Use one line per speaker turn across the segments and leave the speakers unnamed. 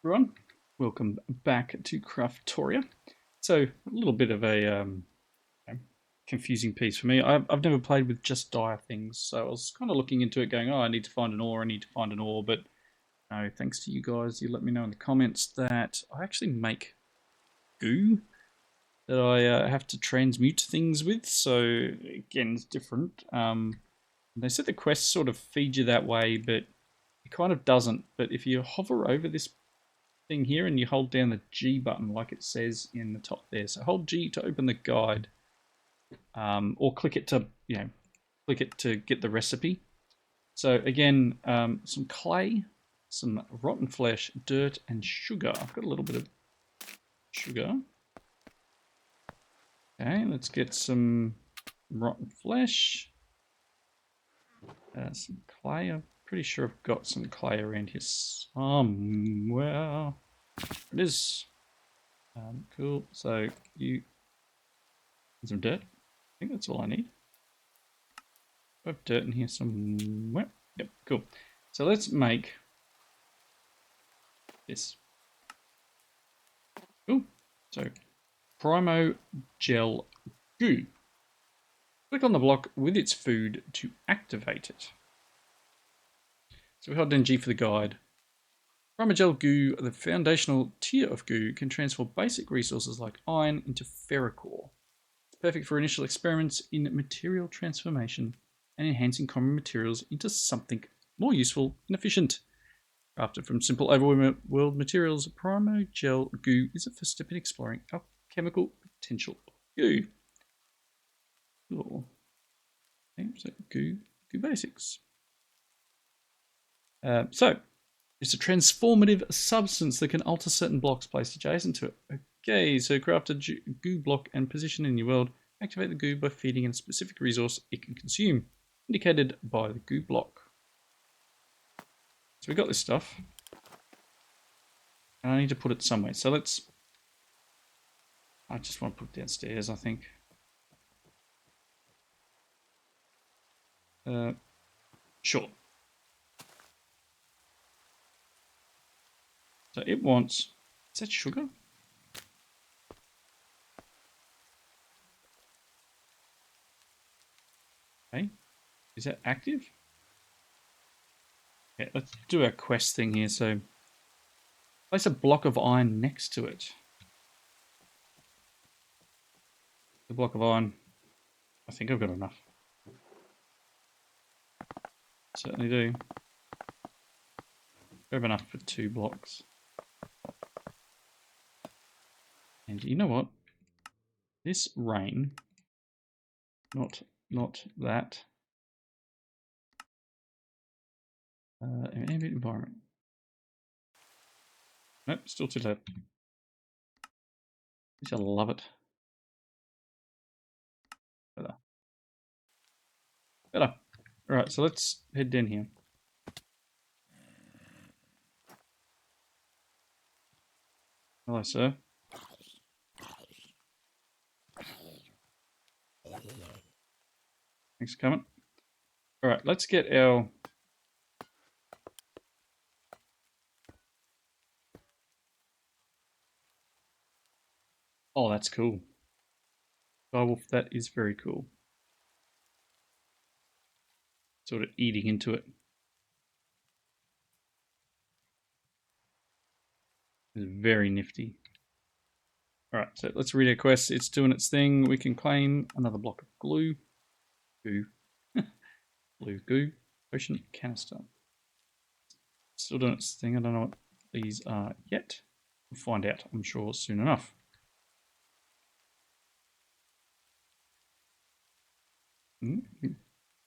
Everyone, welcome back to Craftoria. So, a little bit of a confusing piece for me. I've never played with just dire things, so I was kind of looking into it going, oh, I need to find an ore, I need to find an ore, but no, thanks to you guys, you let me know in the comments that I actually make goo that I have to transmute things with, so again, it's different. They said the quests sort of feed you that way, but it kind of doesn't. But if you hover over this thing here and you hold down the G button like it says in the top there. So hold G to open the guide, or click it to get the recipe. So again, some clay, some rotten flesh, dirt, and sugar. I've got a little bit of sugar. Okay, let's get some rotten flesh, some clay. I'm pretty sure I've got some clay around here somewhere. It is. Cool. So you some dirt. I think that's all I need. I have dirt in here somewhere. Yep, cool. So let's make this. Cool. So Primo Gel Goo. Click on the block with its food to activate it. So we hold down G for the guide. Primo Gel Goo, the foundational tier of goo, can transform basic resources like iron into ferrocore. It's perfect for initial experiments in material transformation and enhancing common materials into something more useful and efficient. Crafted from simple overworld materials, Primo Gel Goo is a first step in exploring our chemical potential of goo. Cool. Okay, so goo basics. So, it's a transformative substance that can alter certain blocks placed adjacent to it. Okay, so craft a goo block and position in your world. Activate the goo by feeding in a specific resource it can consume, indicated by the goo block. So we got this stuff. And I need to put it somewhere. So I just want to put it downstairs, I think. Sure. So it wants, is that sugar? Okay. Is that active? Okay, let's do a quest thing here. So place a block of iron next to it. The block of iron. I think I've got enough. Certainly do. I have enough for 2 blocks. And you know what? This rain, not that. Ambient environment. Nope, still too loud. I love it. Better. Better. Alright, so let's head down here. Hello, sir. Thanks for coming. Alright, let's get our... Oh, that's cool. Direwolf, that is very cool. Sort of eating into it. It's very nifty. Alright, so let's read our quest. It's doing its thing. We can claim another block of glue. Goo. Blue goo. Potion canister. Still doing its thing. I don't know what these are yet. We'll find out, I'm sure, soon enough.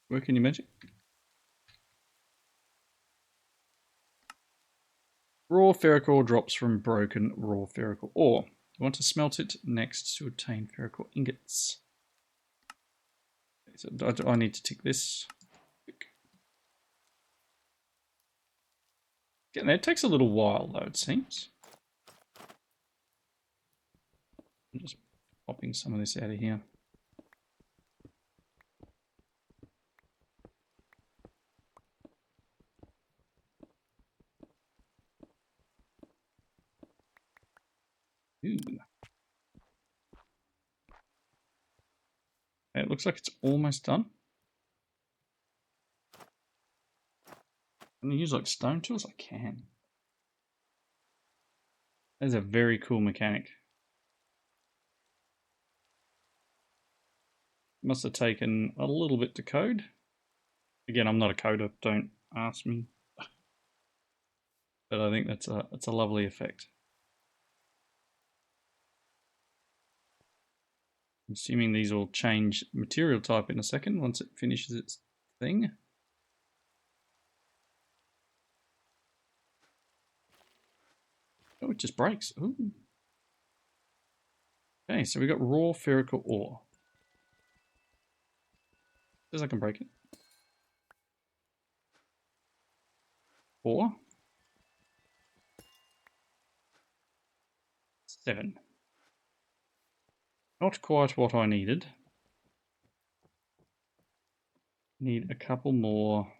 Working your magic. Raw ferrocore drops from broken raw ferrocore ore. You want to smelt it next to obtain ferrocore ingots. So I need to tick this. Getting there. It takes a little while though, it seems. I'm just popping some of this out of here. Ooh. It looks like it's almost done. Can I use like stone tools? I can. That is a very cool mechanic. Must have taken a little bit to code. Again, I'm not a coder, don't ask me. But I think that's a lovely effect. I'm assuming these will change material type in a second once it finishes its thing. Oh, it just breaks. Ooh. Okay, so we got raw ferrical ore. Says I can break it. 4. 7. Not quite what I needed. Need a couple more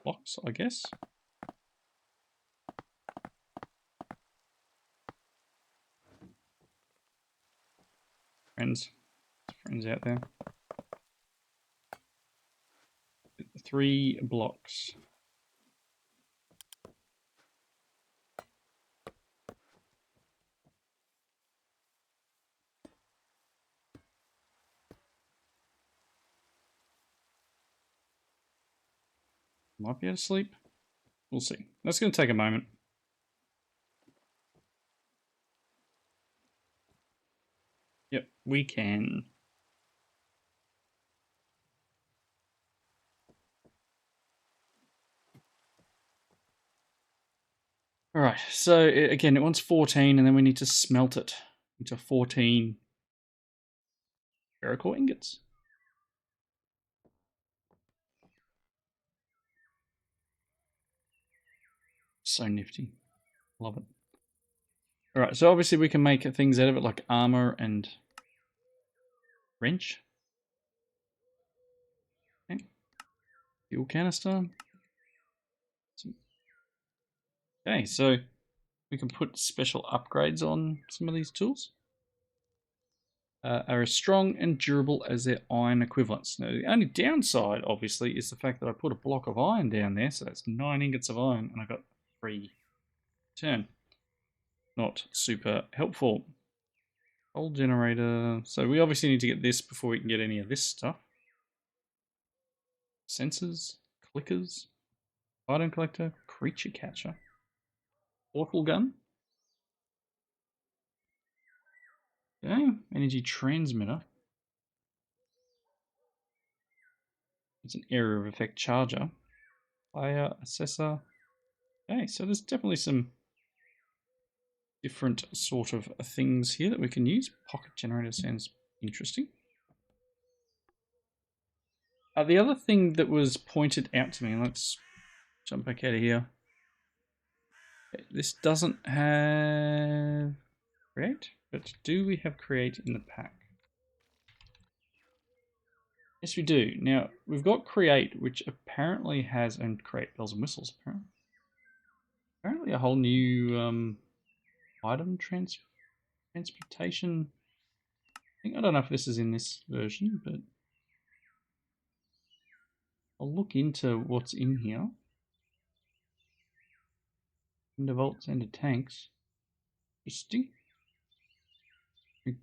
blocks, I guess. Friends out there. 3 blocks. Might be able to sleep. We'll see. That's going to take a moment. Yep, we can. Alright, so again, it wants 14, and then we need to smelt it into 14 ferric ingots. So nifty. Love it. Alright, so obviously we can make things out of it like armor and wrench. Okay. Fuel canister. Okay, so we can put special upgrades on some of these tools. Are as strong and durable as their iron equivalents. Now, the only downside, obviously, is the fact that I put a block of iron down there, so that's 9 ingots of iron, and I got 3 return. Not super helpful. Coal generator. So we obviously need to get this before we can get any of this stuff. Sensors, clickers, item collector, creature catcher, portal gun. Okay, energy transmitter. It's an area of effect charger. Fire assessor. Okay, so there's definitely some different sort of things here that we can use. Pocket generator sounds interesting. The other thing that was pointed out to me, let's jump back out of here. This doesn't have create, but do we have create in the pack? Yes, we do. Now, we've got create, which apparently has, and create bells and whistles, apparently. Apparently a whole new item transportation. I don't know if this is in this version, but I'll look into what's in here. Into vaults, into tanks. Interesting.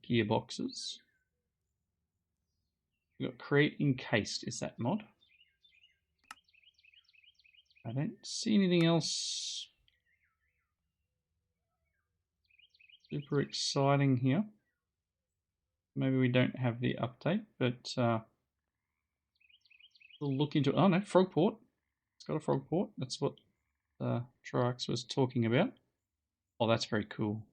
Gearboxes. We've got create encased. Is that mod? I don't see anything else super exciting here. Maybe we don't have the update, but we'll look into it. Oh no, frog port. It's got a frog port. That's what Troax was talking about. Oh, that's very cool.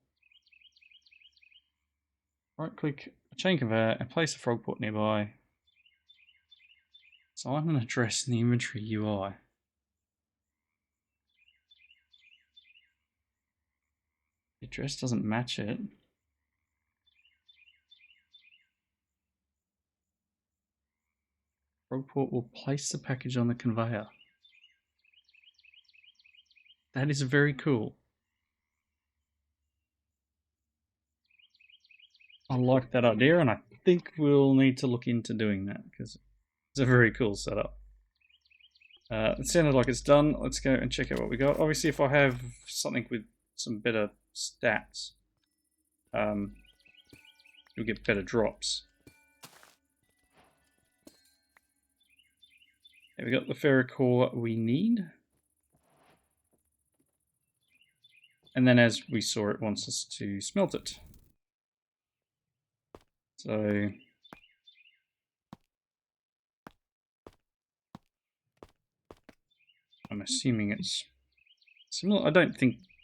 Right click a chain conveyor and place a frog port nearby. Assign an address in the inventory UI. The address doesn't match it. Frogport will place the package on the conveyor. That is very cool. I like that idea, and I think we'll need to look into doing that because it's a very cool setup. It sounded like it's done. Let's go and check out what we got. Obviously, if I have something with some better stats, you'll get better drops. Okay, we got the ferrocore we need. And then as we saw, it wants us to smelt it. So I'm assuming it's similar. I don't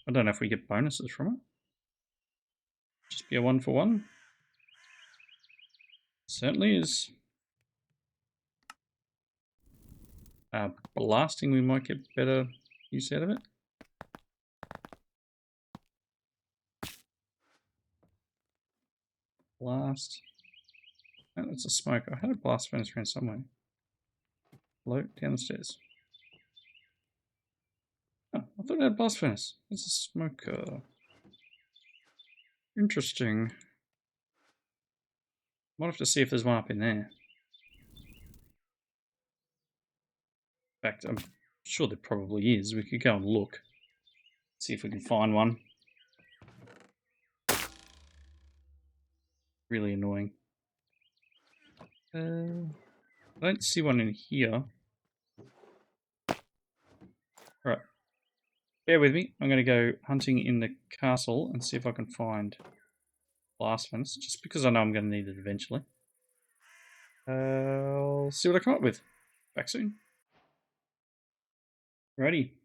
know if we get bonuses from it. Just be a 1-for-1. Certainly is. Blasting, we might get better use out of it. Blast. Oh, that's a smoke. I had a blast furnace around somewhere. Hello, down the stairs. Oh, I thought I had a blast furnace. There's a smoker. Interesting. Might have to see if there's one up in there. In fact, I'm sure there probably is. We could go and look. See if we can find one. Really annoying. I don't see one in here. Alright. Bear with me. I'm going to go hunting in the castle and see if I can find blast furnace, just because I know I'm going to need it eventually. I'll see what I come up with. Back soon. Righty.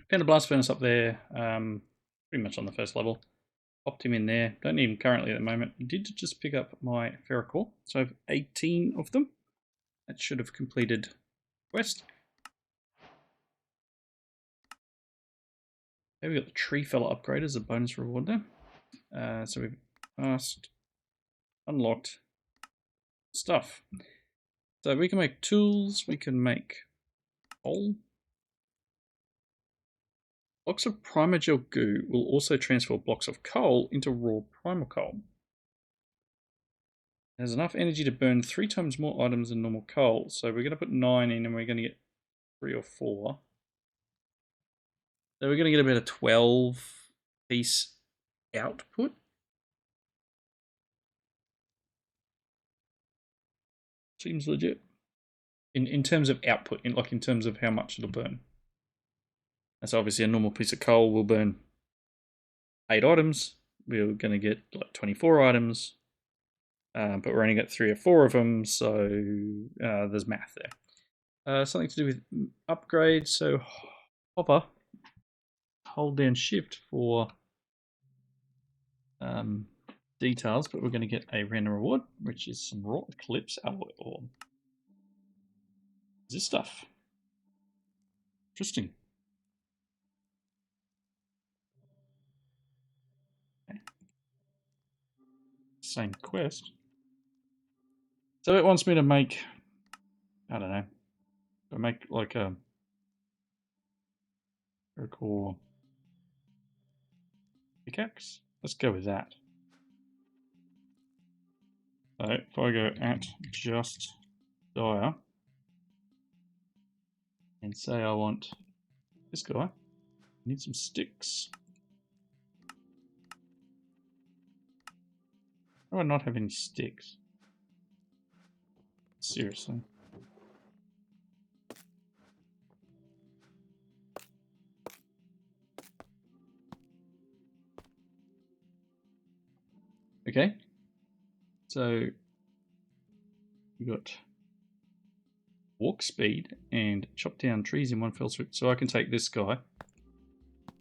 Found a blast furnace up there, pretty much on the first level. Popped him in there. Don't need him currently at the moment. I did just pick up my ferrocore, so I have 18 of them. That should have completed quest. Okay, we got the tree fella upgrade as a bonus reward there. So we've asked, unlocked stuff. So we can make tools, we can make coal. Blocks of primogel goo will also transfer blocks of coal into raw primal coal. It has enough energy to burn 3 times more items than normal coal. So we're going to put 9 in and we're going to get 3 or 4. So we're going to get about a 12 piece output. Seems legit. In terms of output, in terms of how much it'll burn. That's obviously a normal piece of coal will burn 8 items. We're going to get like 24 items. But we're only got 3 or 4 of them, so there's math there. Something to do with upgrades, so hover, hold down shift for details, but we're going to get a random reward, which is some raw eclipse alloy ore. This stuff. Interesting. Okay. Same quest. So it wants me to make, I don't know, to make like a core pickaxe. Let's go with that. So if I go at just dire and say I want this guy, I need some sticks. How do I not have any sticks? Seriously. Okay. So we got walk speed and chop down trees in one fell swoop. So I can take this guy.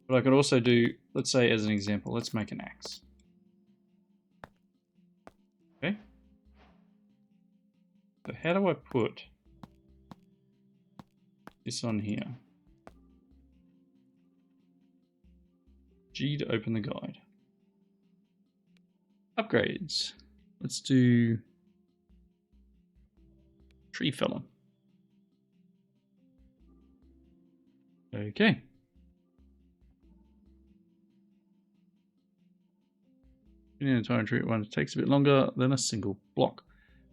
But I could also do, let's say as an example, let's make an axe. Okay. So how do I put this on here? G to open the guide. Upgrades. Let's do tree fella. Okay. In an entire tree at once takes a bit longer than a single block.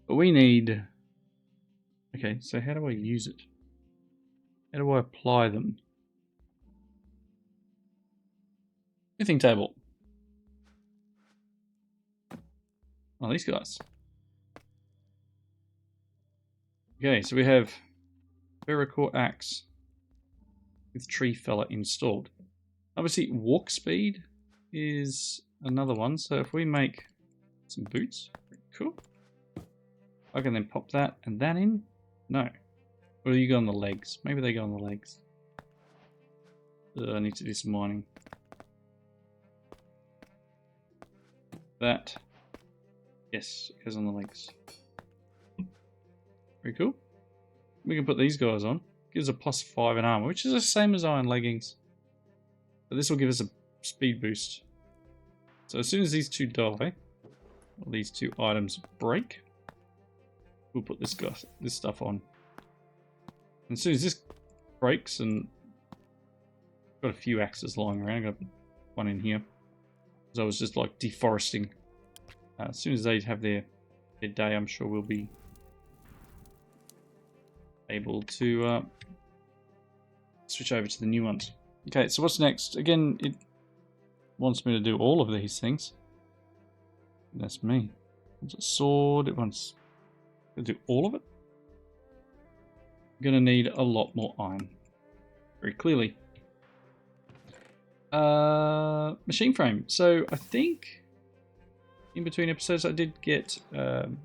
But we need... Okay, so how do I use it? How do I apply them? Smithing table. Oh, these guys. Okay, so we have Ferrocore axe with tree fella installed. Obviously, walk speed is another one. So if we make some boots, cool. I can then pop that and that in. No. Or do you go on the legs? Maybe they go on the legs. I need to do some mining. That. Yes, it goes on the legs. Very cool. We can put these guys on. Gives a +5 in armor, which is the same as iron leggings. But this will give us a speed boost. So as soon as these two die, or these two items break, we'll put this stuff on. And as soon as this breaks, and got a few axes lying around, got one in here. Because I was just like deforesting. As soon as they have their day, I'm sure we'll be able to switch over to the new ones. Okay, so what's next? Again, it wants me to do all of these things. That's me. It wants a sword. It wants to do all of it. I'm going to need a lot more iron. Very clearly. Machine frame. So I think in between episodes I did get an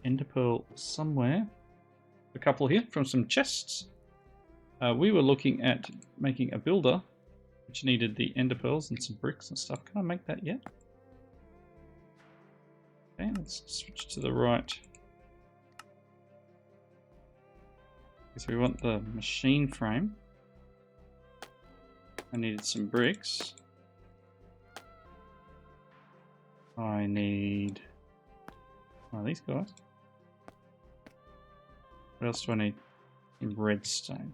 ender pearl somewhere. A couple here from some chests. We were looking at making a builder which needed the ender pearls and some bricks and stuff. Can I make that yet? Okay, let's switch to the right. So we want the machine frame. I needed some bricks. I need these guys. What else do I need? Redstone.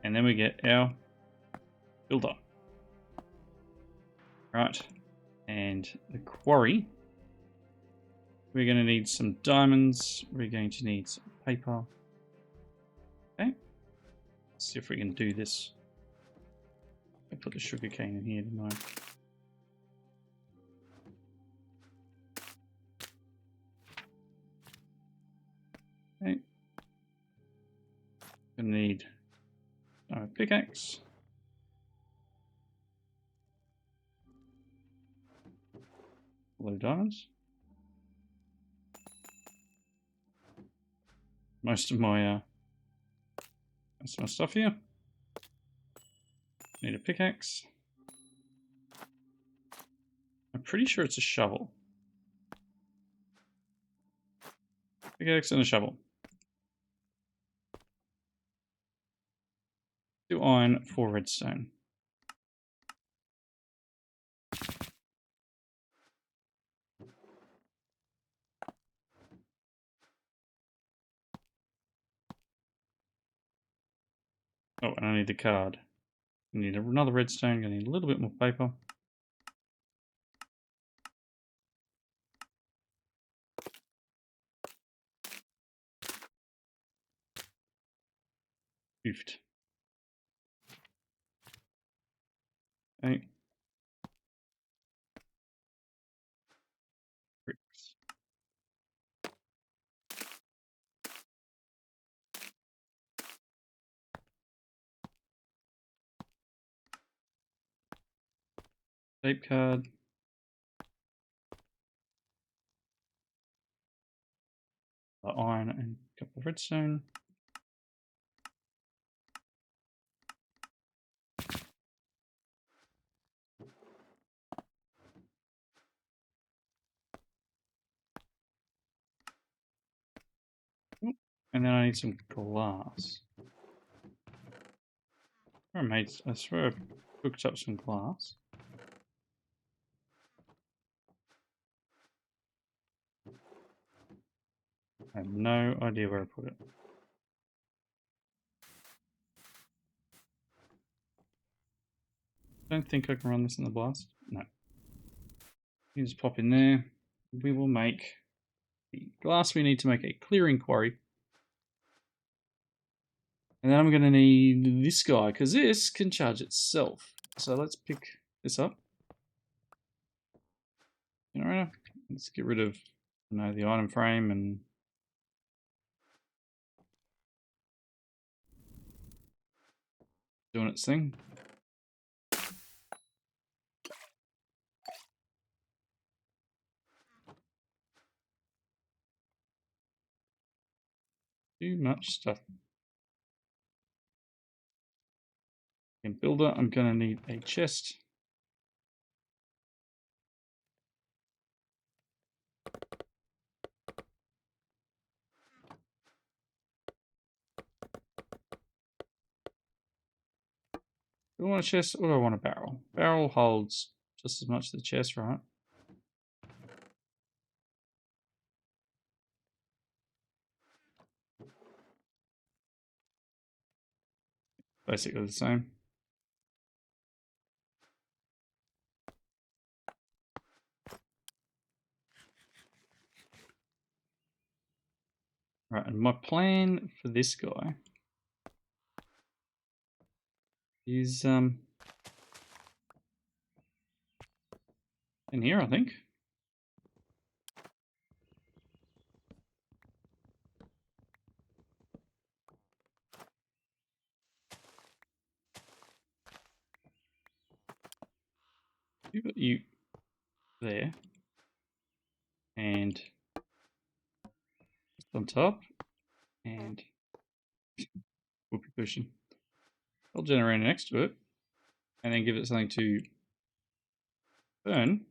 And then we get our builder. Right. And the quarry. We're going to need some diamonds. We're going to need some paper. Okay. Let's see if we can do this. I put the sugarcane in here, didn't I? Okay. Gonna need a pickaxe. Blue diamonds. Most of my stuff here. Need a pickaxe. I'm pretty sure it's a shovel. Pickaxe and a shovel. 2 iron, 4 redstone. Oh, and I need the card. I need another redstone. I need a little bit more paper. Oofed. Okay. Bricks. Tape card. Iron and a couple of redstone. And then I need some glass. I swear I've cooked up some glass. I have no idea where I put it. Don't think I can run this in the blast. No. You just pop in there. We will make the glass. We need to make a clearing quarry. And then I'm going to need this guy, because this can charge itself. So let's pick this up. Let's get rid of the item frame and doing its thing. Too much stuff. In builder, I'm going to need a chest. Do I want a chest or do I want a barrel? Barrel holds just as much as the chest, right? Basically the same. Right, and my plan for this guy is in here, I think. You got you there, and just on top, and whoopee cushion. I'll generate next to it, and then give it something to burn.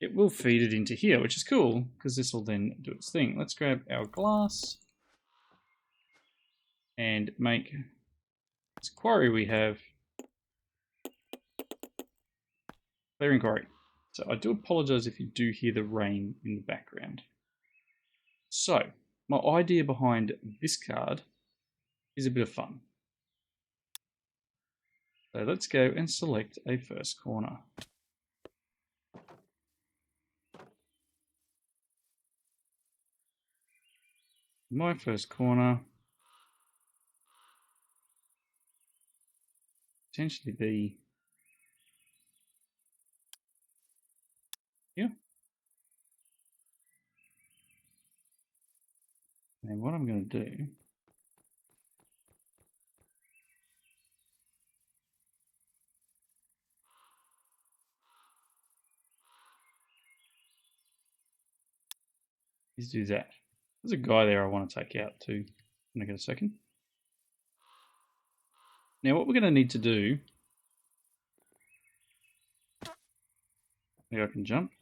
It will feed it into here, which is cool, because this will then do its thing. Let's grab our glass and make this quarry we have clearing quarry. So I do apologize if you do hear the rain in the background. So my idea behind this card is a bit of fun. So let's go and select a first corner. My first corner potentially be here. And what I'm going to do is do that. There's a guy there I want to take out too. I'm going to get a second. Now what we're going to need to do, maybe I can jump.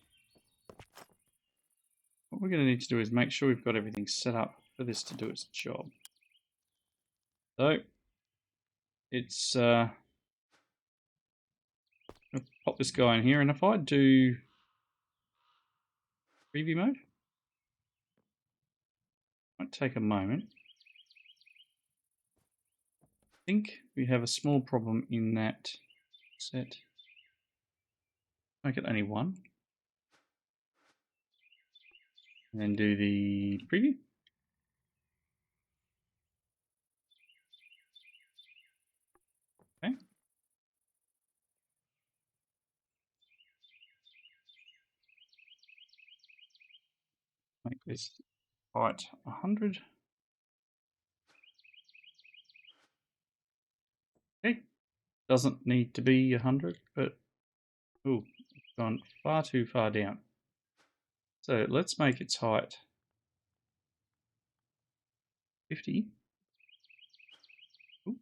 What we're going to need to do is make sure we've got everything set up for this to do its job. So it's I'll pop this guy in here, and if I do preview mode, might take a moment. I think we have a small problem in that set. Make it only one. And then do the preview. Okay. Make this height 100. Okay. Doesn't need to be 100, but ooh, it's gone far too far down. So let's make its height 50. Ooh.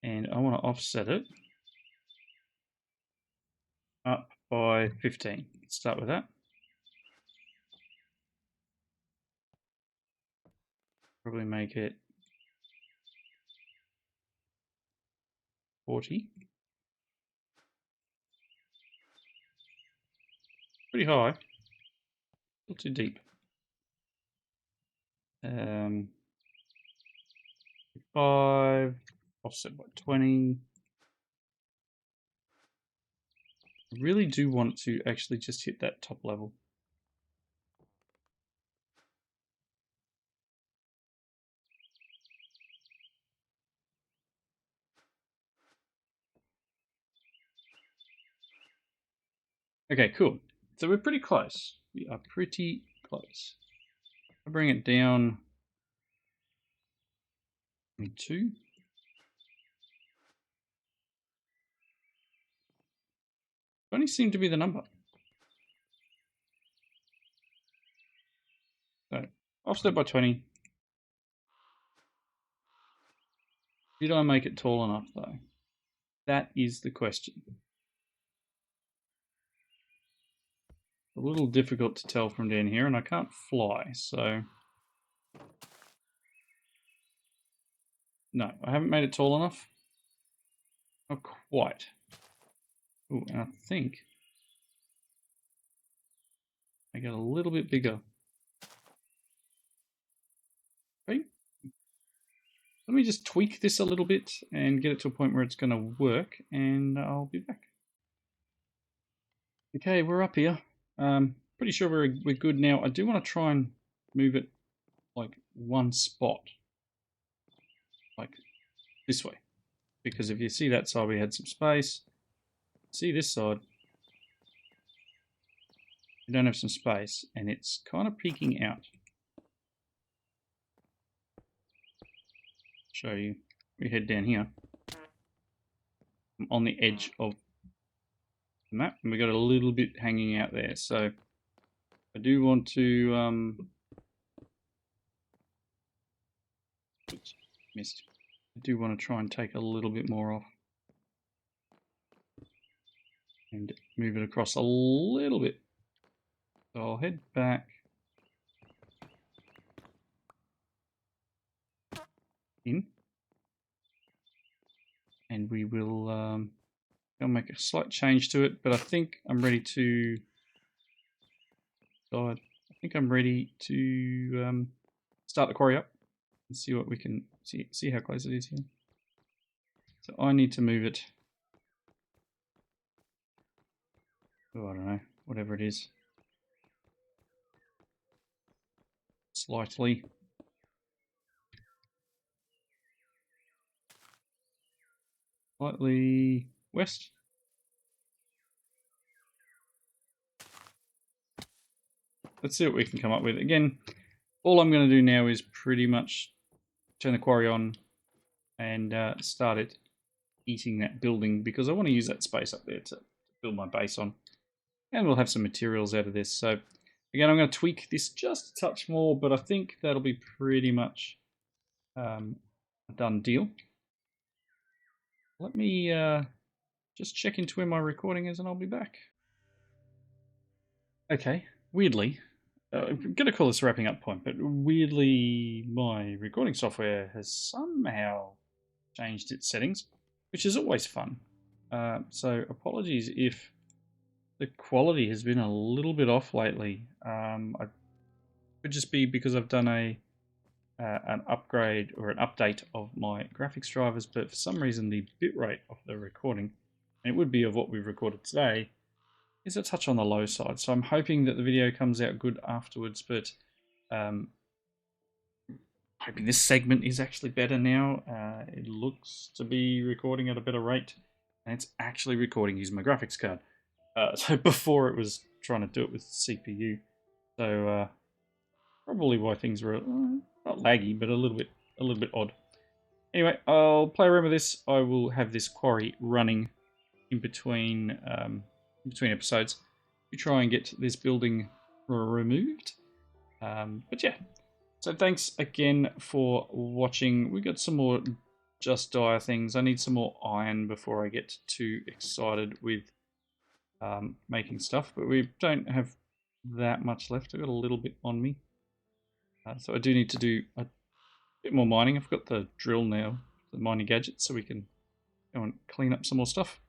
And I want to offset it up by 15. Let's start with that. Probably make it 40. Pretty high. Not too deep. 5, offset by 20. I really do want to actually just hit that top level. Okay, cool. So we're pretty close. We are pretty close. I'll bring it down 2. 20 seemed to be the number. So offset by 20. Did I make it tall enough though? That is the question. A little difficult to tell from down here, and I can't fly, so... No, I haven't made it tall enough. Not quite. Oh, and I think I get a little bit bigger. Okay. Let me just tweak this a little bit and get it to a point where it's going to work, and I'll be back. Okay, we're up here. Pretty sure we're good now. I do want to try and move it like one spot, like this way, because if you see that side, we had some space. See this side, we don't have some space, and it's kind of peeking out. Show you. We head down here. I'm on the edge of the map, and we got a little bit hanging out there. So I do want to oops, missed. I do want to try and take a little bit more off and move it across a little bit. So I'll head back in, and we will I'll make a slight change to it, but I think I'm ready to start the quarry up and see what we can see how close it is here. So I need to move it. Oh, I don't know, whatever it is. Slightly. Slightly west. Let's see what we can come up with. Again, all I'm going to do now is pretty much turn the quarry on and start it eating that building, because I want to use that space up there to build my base on. And we'll have some materials out of this. So again, I'm going to tweak this just a touch more, but I think that'll be pretty much a done deal. Let me just check into where my recording is and I'll be back. Okay, weirdly, I'm going to call this a wrapping up point, but weirdly my recording software has somehow changed its settings, which is always fun. So apologies if the quality has been a little bit off lately. It could just be because I've done an upgrade or an update of my graphics drivers, but for some reason the bitrate of the recording, and it would be of what we've recorded today, is a touch on the low side. So I'm hoping that the video comes out good afterwards, but hoping this segment is actually better now. It looks to be recording at a better rate, and it's actually recording using my graphics card. So before it was trying to do it with CPU. So probably why things were not laggy, but a little bit odd. Anyway, I'll play around with this. I will have this quarry running in between episodes to try and get this building removed. But yeah, so thanks again for watching. We got some more Just Dire things. I need some more iron before I get too excited with making stuff, but we don't have that much left. I've got a little bit on me. So I do need to do a bit more mining. I've got the drill now, the mining gadget, so we can go and clean up some more stuff.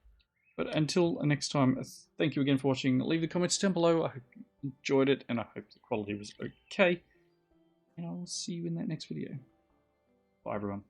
But until next time, thank you again for watching. Leave the comments down below. I hope you enjoyed it, and I hope the quality was okay. And I will see you in that next video. Bye, everyone.